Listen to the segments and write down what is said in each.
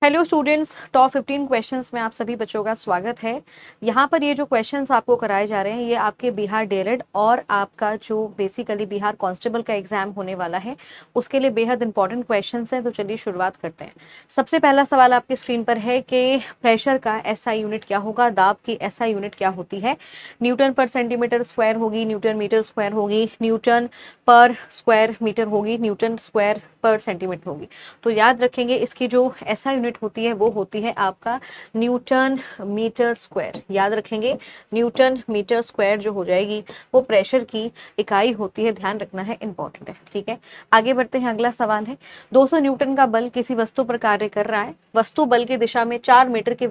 Hello students, top 15 questions में आप सभी बच्चों का स्वागत है। यहाँ पर ये जो क्वेश्चंस आपको कराए जा रहे हैं ये आपके बिहार डीएलएड और आपका जो बेसिकली बिहार कांस्टेबल का एग्जाम होने वाला है उसके लिए बेहद इंपॉर्टेंट क्वेश्चंस हैं। तो चलिए शुरुआत करते हैं। सबसे पहला सवाल आपकी स्क्रीन पर है कि प्रेशर का एसआई यूनिट क्या होगा, दाब की एसआई यूनिट क्या होती है। न्यूटन पर सेंटीमीटर स्क्वायर होगी, न्यूटन मीटर स्क्वायर होगी, न्यूटन पर स्क्वायर मीटर होगी, न्यूटन स्क्वायर पर सेंटीमीटर होगी। तो याद रखेंगे इसकी जो एसआई यूनिट होती है वो होती है आपका न्यूटन मीटर स्क्वायर। याद रखेंगे न्यूटन मीटर स्क्वायर जो हो जाएगी वो प्रेशर की इकाई होती है। ध्यान रखना है, इंपॉर्टेंट है। ठीक है, आगे बढ़ते हैं। अगला सवाल है 200 न्यूटन का बल किसी वस्तु पर कार्य कर रहा है। वस्तु बल की दिशा में 4 मीटर के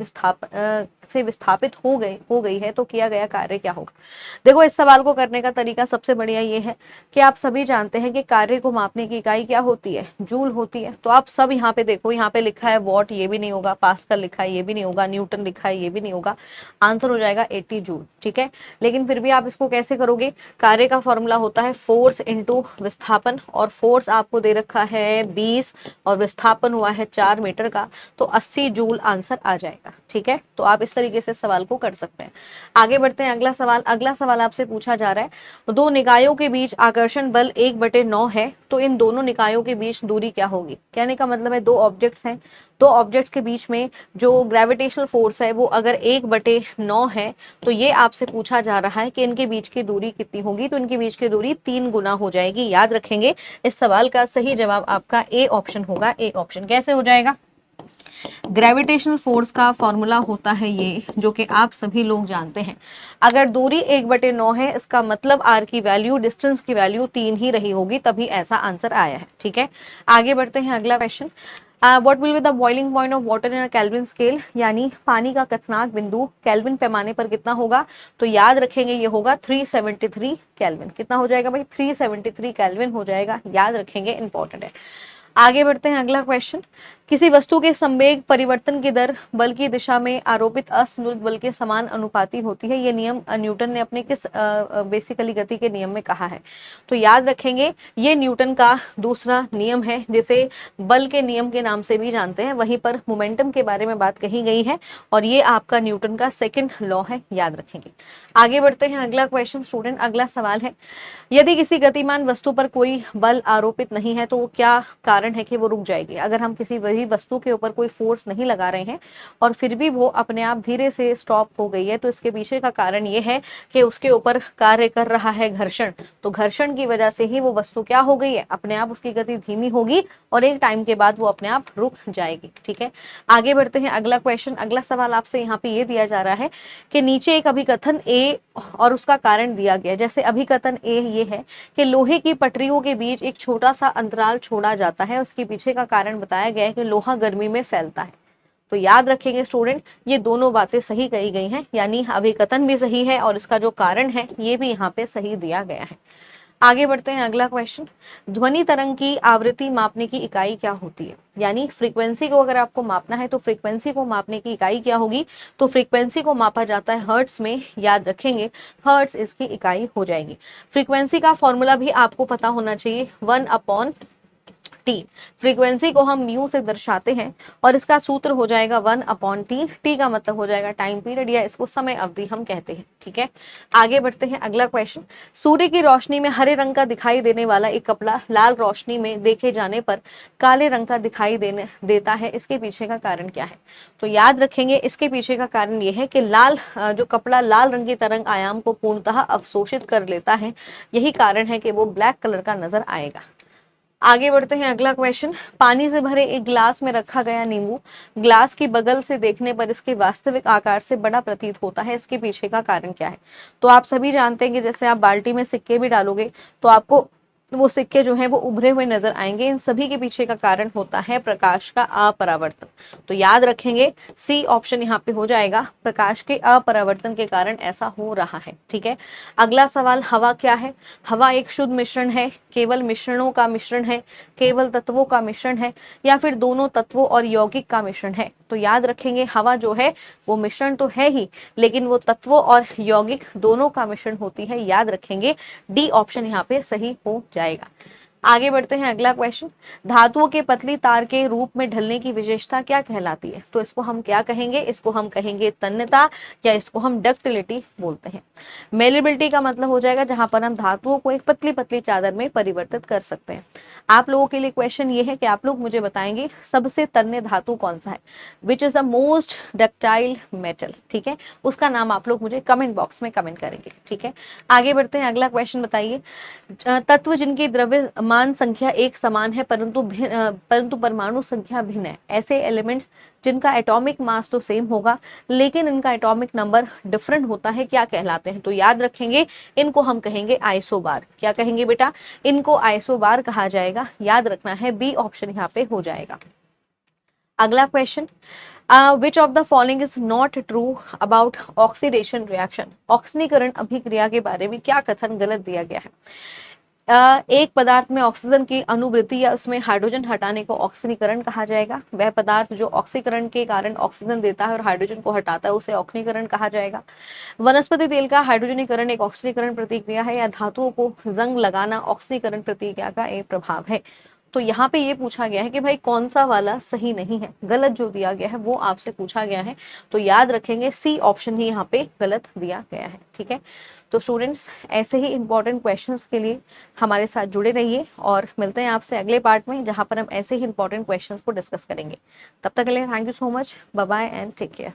विस्थापित हो गई है तो किया गया कार्य क्या होगा। देखो, इस सवाल को करने का तरीका सबसे बढ़िया ये है कि आप सभी जानते हैं कि कार्य को मापने की इकाई क्या होती है, जूल होती है। तो आप सब यहाँ पे देखो, यहाँ पे लिखा है वॉट, ये भी नहीं होगा। पास्कल लिखा है, ये भी नहीं होगा। न्यूटन लिखा है, ये भी नहीं होगा। आंसर हो जाएगा 80 जूल। ठीक है, लेकिन फिर भी आप इसको कैसे करोगे। कार्य का फॉर्मूला होता है फोर्स इंटू विस्थापन, और फोर्स आपको दे रखा है 20 और विस्थापन हुआ है 4 मीटर का, तो 80 जूल आंसर आ जाएगा। ठीक है, तो आप इस तरीके से सवाल को कर सकते हैं। आगे बढ़ते हैं। अगला सवाल आपसे पूछा जा रहा है, दो निकायों के बीच आकर्षण बल 1/9 है तो इन दोनों निकायों के बीच दूरी क्या होगी। कहने का मतलब है दो ऑब्जेक्ट्स हैं, दो ऑब्जेक्ट्स के बीच में जो ग्रेविटेशनल फोर्स है वो अगर 1/9 है तो ये आपसे पूछा जा रहा है कि इनके बीच की दूरी कितनी होगी। तो इनके बीच की दूरी 3 गुना हो जाएगी। याद रखेंगे इस सवाल का सही जवाब आपका ए ऑप्शन होगा। ए ऑप्शन कैसे हो जाएगा। ग्रेविटेशनल फोर्स का फॉर्मूला होता है ये, जो कि आप सभी लोग जानते हैं। अगर दूरी 1/9 है इसका मतलब आर की वैल्यू, डिस्टेंस की वैल्यू 3 ही रही होगी, तभी ऐसा आंसर आया है। ठीक है, आगे बढ़ते हैं। अगला question, what will be the boiling point of water in a kelvin scale, यानी पानी का क्वथनांक बिंदु केल्विन पैमाने पर कितना होगा। तो याद रखेंगे ये होगा 373 केल्विन। कितना हो जाएगा भाई, 373 केल्विन हो जाएगा। याद रखेंगे, इंपॉर्टेंट है। आगे बढ़ते हैं। अगला क्वेश्चन, किसी वस्तु के संवेग परिवर्तन की दर बल की दिशा में आरोपित असंतुलित बल के समान अनुपाती होती है। ये नियम न्यूटन ने अपने किस बेसिकली गति के नियम में कहा है। तो याद रखेंगे ये न्यूटन का दूसरा नियम है, जिसे बल के नियम के नाम से भी जानते हैं। वहीं पर मोमेंटम के बारे में बात कही गई है और ये आपका न्यूटन का सेकंड लॉ है। याद रखेंगे। आगे बढ़ते हैं। अगला क्वेश्चन स्टूडेंट, अगला सवाल है, यदि किसी गतिमान वस्तु पर कोई बल आरोपित नहीं है तो क्या कारण है कि वो रुक जाएगी। अगर हम किसी वही वस्तु के ऊपर कोई फोर्स नहीं लगा रहे हैं और फिर भी वो अपने आप धीरे से स्टॉप हो गई है तो इसके पीछे का कारण ये है कि उसके ऊपर कार्य कर रहा है घर्षण। तो घर्षण की वजह से ही वो वस्तु क्या हो गई है, अपने आप उसकी गति धीमी होगी और एक टाइम के बाद वो अपने आप रुक जाएगी। ठीक है, आगे बढ़ते हैं। अगला क्वेश्चन, अगला सवाल आपसे यहाँ पे ये दिया जा रहा है कि नीचे एक अभिकथन ए और उसका कारण दिया गया। जैसे अभिकथन ए ये है कि लोहे की पटरियों के बीच एक छोटा सा अंतराल छोड़ा जाता है, उसके पीछे का कारण बताया गया है कि लोहा गर्मी में फैलता है। तो याद रखेंगे स्टूडेंट, ये दोनों बातें सही कही गई हैं, यानी अभिकथन भी सही है और इसका जो कारण है ये भी यहाँ पे सही दिया गया है। आगे बढ़ते हैं। अगला क्वेश्चन, ध्वनि तरंग की आवृत्ति मापने की इकाई क्या होती है। यानी फ्रीक्वेंसी को अगर आपको मापना है तो फ्रीक्वेंसी को मापने की इकाई क्या होगी। तो फ्रीक्वेंसी को मापा जाता है हर्ट्स में। याद रखेंगे हर्ट्स इसकी इकाई हो जाएगी। फ्रीक्वेंसी का फॉर्मूला भी आपको पता होना चाहिए, 1/T। फ्रीक्वेंसी को हम म्यू से दर्शाते हैं और इसका सूत्र हो जाएगा 1/T। टी का मतलब हो जाएगा टाइम पीरियड, या इसको समय अवधि हम कहते हैं। ठीक है, आगे बढ़ते हैं। अगला क्वेश्चन, सूर्य की रोशनी में हरे रंग का दिखाई देने वाला एक कपड़ा लाल रोशनी में देखे जाने पर काले रंग का दिखाई देता है, इसके पीछे का कारण क्या है। तो याद रखेंगे इसके पीछे का कारण यह है कि जो कपड़ा लाल रंग की तरंग आयाम को पूर्णतः अवशोषित कर लेता है, यही कारण है कि वो ब्लैक कलर का नजर आएगा। आगे बढ़ते हैं। अगला क्वेश्चन, पानी से भरे एक ग्लास में रखा गया नींबू ग्लास की बगल से देखने पर इसके वास्तविक आकार से बड़ा प्रतीत होता है, इसके पीछे का कारण क्या है। तो आप सभी जानते हैं कि जैसे आप बाल्टी में सिक्के भी डालोगे तो आपको वो सिक्के जो हैं वो उभरे हुए नजर आएंगे। इन सभी के पीछे का कारण होता है प्रकाश का अपरावर्तन। तो याद रखेंगे सी ऑप्शन यहाँ पे हो जाएगा, प्रकाश के अपरावर्तन के कारण ऐसा हो रहा है। ठीक है, अगला सवाल, हवा क्या है। हवा एक शुद्ध मिश्रण है, केवल मिश्रणों का मिश्रण है, केवल तत्वों का मिश्रण है, या फिर दोनों तत्वों और यौगिक का मिश्रण है। तो याद रखेंगे हवा जो है वो मिश्रण तो है ही, लेकिन वो तत्वों और यौगिक दोनों का मिश्रण होती है। याद रखेंगे डी ऑप्शन यहाँ पे सही हो जाएगा। आगे बढ़ते हैं, अगला क्वेश्चन, धातुओं के पतली तार के रूप में ढलने की विशेषता क्या कहलाती है? तो इसको हम क्या कहेंगे? इसको हम कहेंगे तन्यता, या इसको हम डक्टिलिटी बोलते हैं। मेलेबिलिटी का मतलब हो जाएगा जहां पर हम धातुओं को एक पतली पतली चादर में परिवर्तित कर सकते हैं। आप लोगों के लिए क्वेश्चन ये है कि आप लोग मुझे बताएंगे सबसे तन्य धातु कौन सा है, which is the most ductile metal, ठीक है, उसका नाम आप लोग मुझे कमेंट बॉक्स में कमेंट करेंगे, ठीक है। आगे बढ़ते हैं, अगला क्वेश्चन बताइए, तत्व जिनकी द्रव्यमान संख्या एक समान है परंतु परमाणु संख्या भिन्न है, ऐसे एलिमेंट्स जिनका एटॉमिक मास तो सेम होगा लेकिन इनका एटॉमिक नंबर डिफरेंट होता है, क्या कहलाते हैं? तो याद रखेंगे, इनको हम कहेंगे आइसोबार। क्या कहेंगे बेटा? इनको आइसोबार कहा जाएगा। याद रखना है, बी ऑप्शन यहाँ पे हो जाएगा। अगला question, which of the following is not true about oxidation reaction? ऑक्सीकरण अभिक्रिया के बारे में क्या कथन गलत दिया गया है? एक पदार्थ में ऑक्सीजन की अनुवृत्ति या उसमें हाइड्रोजन हटाने को ऑक्सीकरण कहा जाएगा। वह पदार्थ जो ऑक्सीकरण के कारण ऑक्सीजन देता है और हाइड्रोजन को हटाता है उसे ऑक्सीकरण कहा जाएगा। वनस्पति तेल का हाइड्रोजनीकरण एक ऑक्सीकरण प्रतिक्रिया है, या धातुओं को जंग लगाना ऑक्सीकरण प्रतिक्रिया का एक प्रभाव है। तो यहाँ पे ये पूछा गया है कि भाई कौन सा वाला सही नहीं है, गलत जो दिया गया है वो आपसे पूछा गया है। तो याद रखेंगे, सी ऑप्शन ही यहाँ पे गलत दिया गया है, ठीक है। तो स्टूडेंट्स, ऐसे ही इंपॉर्टेंट क्वेश्चंस के लिए हमारे साथ जुड़े रहिए और मिलते हैं आपसे अगले पार्ट में जहां पर हम ऐसे ही इंपॉर्टेंट क्वेश्चंस को डिस्कस करेंगे। तब तक के लिए thank you so much, bye bye and take care.